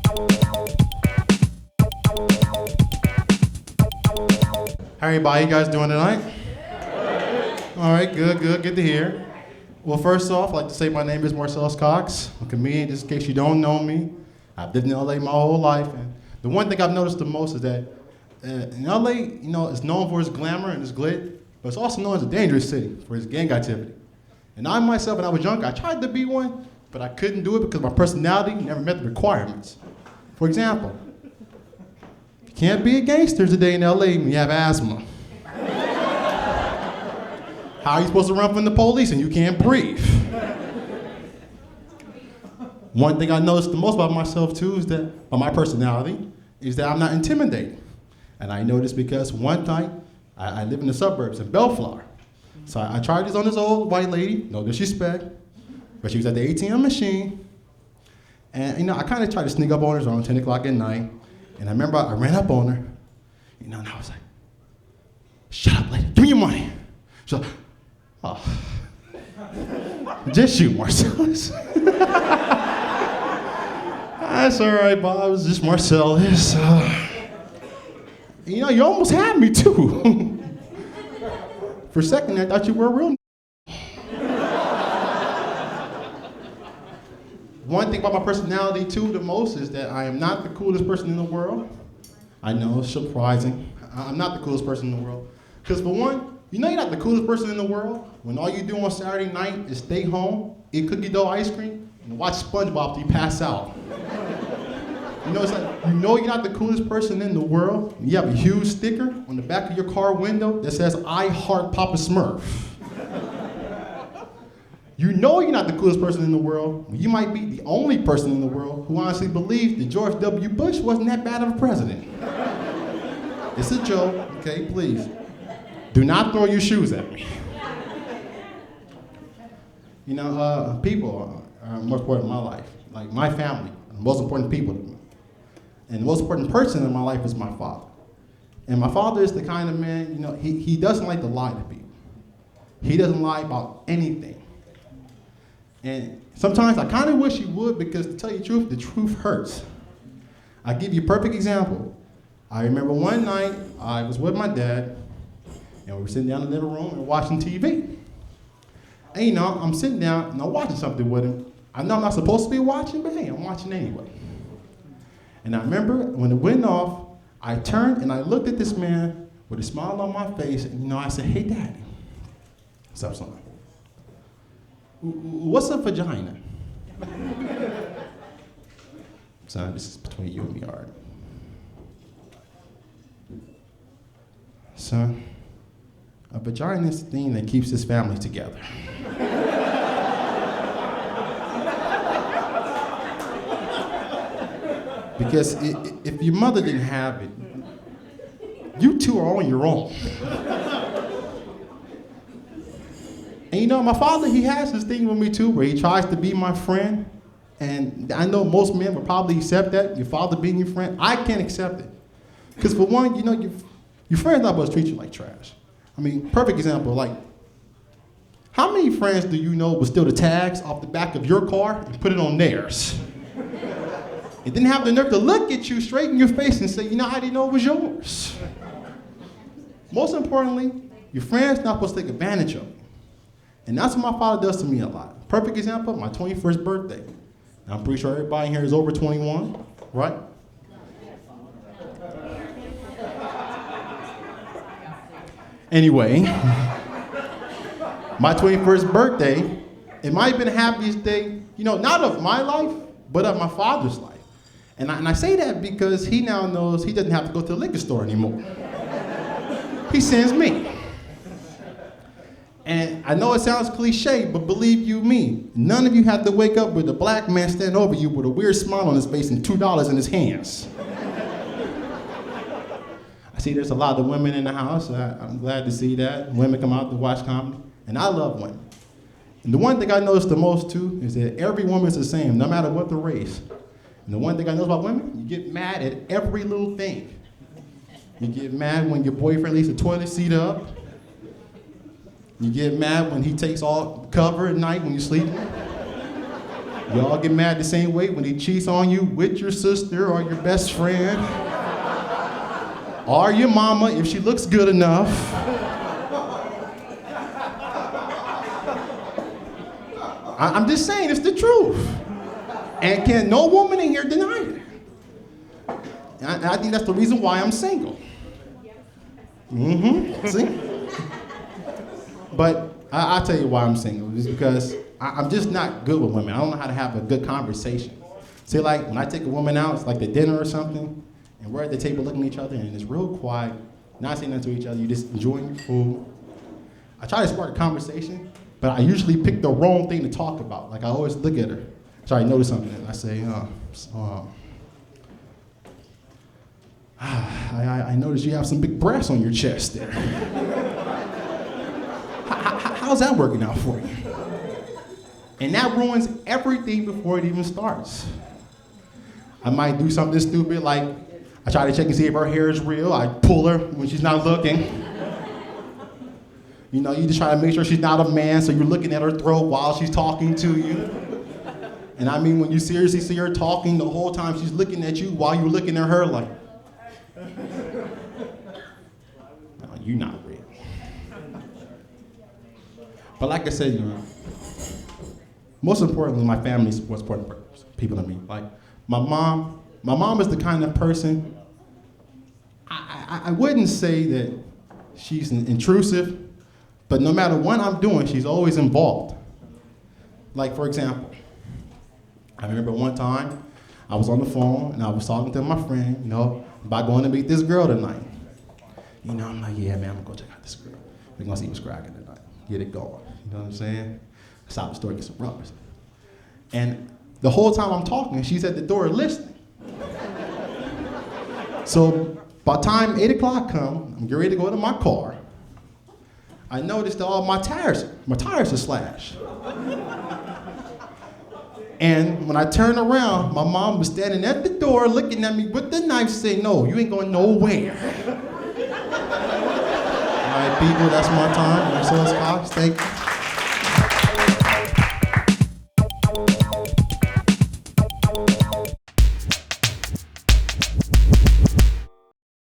How everybody, you guys doing tonight? All right, good to hear. Well, first off, I'd like to say my name is Marcellus Cox. I'm a comedian, just in case you don't know me. I've lived in LA my whole life, and the one thing I've noticed the most is that in LA, it's known for its glamour and its glit, but it's also known as a dangerous city for its gang activity. And I myself, when I was young, I tried to be one, but I couldn't do it because my personality never met the requirements. For example, you can't be a gangster today in LA when you have asthma. How are you supposed to run from the police and you can't breathe? One thing I noticed the most about myself too is that, about my personality, is that I'm not intimidating. And I know this because one night, I live in the suburbs in Bellflower. So I tried this on this old white lady, no disrespect, but she was at the ATM machine. And I kind of tried to sneak up on her around 10 o'clock at night. And I remember I ran up on her, and I was like, shut up, lady, give me your money. She's like, oh, just you, Marcellus. That's all right, Bob, it was just Marcellus. You almost had me too. For a second, I thought you were a real. One thing about my personality too, the most, is that I am not the coolest person in the world. I know, it's surprising. I'm not the coolest person in the world. Because for one, you're not the coolest person in the world when all you do on Saturday night is stay home, eat cookie dough ice cream, and watch SpongeBob till you pass out. It's like, you're not the coolest person in the world. You have a huge sticker on the back of your car window that says, I heart Papa Smurf. You're not the coolest person in the world. You might be the only person in the world who honestly believes that George W. Bush wasn't that bad of a president. It's a joke, okay, please. Do not throw your shoes at me. People are more important in my life. Like my family, the most important people to me. And the most important person in my life is my father. And my father is the kind of man, he doesn't like to lie to people. He doesn't lie about anything. And sometimes I kind of wish he would, because to tell you the truth hurts. I'll give you a perfect example. I remember one night I was with my dad, and we were sitting down in the living room and watching TV. And I'm sitting down and I'm watching something with him. I know I'm not supposed to be watching, but hey, I'm watching anyway. And I remember when it went off, I turned and I looked at this man with a smile on my face, and I said, hey, Daddy. What's up, son? What's a vagina? Son, this is between you and me, all right? Son, a vagina is the thing that keeps this family together. Because if your mother didn't have it, you two are on your own. And my father, he has this thing with me too, where he tries to be my friend. And I know most men would probably accept that, your father being your friend. I can't accept it. Because for one, your friend's not supposed to treat you like trash. I mean, perfect example, like, how many friends do you know would steal the tags off the back of your car and put it on theirs? And didn't have the nerve to look at you straight in your face and say, I didn't know it was yours. Most importantly, your friend's not supposed to take advantage of you. And that's what my father does to me a lot. Perfect example, my 21st birthday. And I'm pretty sure everybody in here is over 21, right? Anyway, my 21st birthday, it might have been the happiest day, not of my life, but of my father's life. And I say that because he now knows he doesn't have to go to the liquor store anymore. He sends me. And I know it sounds cliche, but believe you me, none of you have to wake up with a black man standing over you with a weird smile on his face and $2 in his hands. I see there's a lot of women in the house. I'm glad to see that. Women come out to watch comedy, and I love women. And the one thing I notice the most too is that every woman's the same, no matter what the race. And the one thing I know about women, you get mad at every little thing. You get mad when your boyfriend leaves the toilet seat up. You get mad when he takes all cover at night when you're sleeping. Y'all get mad the same way when he cheats on you with your sister or your best friend. Or your mama if she looks good enough. I'm just saying, it's the truth. And can no woman in here deny it? And I think that's the reason why I'm single. See? But I'll tell you why I'm single. It's because I'm just not good with women. I don't know how to have a good conversation. See, like, when I take a woman out, it's like the dinner or something, and we're at the table looking at each other, and it's real quiet, not saying nothing to each other, you're just enjoying your food. I try to spark a conversation, but I usually pick the wrong thing to talk about. Like, I always look at her, try to notice something, and I say, I noticed you have some big breasts on your chest there. How's that working out for you? And that ruins everything before it even starts. I might do something stupid, like I try to check and see if her hair is real. I pull her when she's not looking. You know, you just try to make sure she's not a man, so you're looking at her throat while she's talking to you. And I mean, when you seriously see her talking, the whole time she's looking at you while you're looking at her like, no, you're not real. But like I said, you know, most importantly, my family is what's important people to me. Like, my mom is the kind of person, I wouldn't say that she's intrusive, but no matter what I'm doing, she's always involved. Like, for example, I remember one time, I was on the phone and I was talking to my friend, you know, about going to meet this girl tonight. You know, I'm like, yeah, man, I'm gonna go check out this girl. We're gonna see what's cracking tonight. Get it going. You know what I'm saying? Stop the store, get some rubbers. And the whole time I'm talking, she's at the door listening. So by the time 8 o'clock come, I'm getting ready to go to my car. I noticed that all my tires are slashed. And when I turned around, my mom was standing at the door looking at me with the knife saying, no, you ain't going nowhere. All right, people, that's my time. I'm so Cox. Thank you.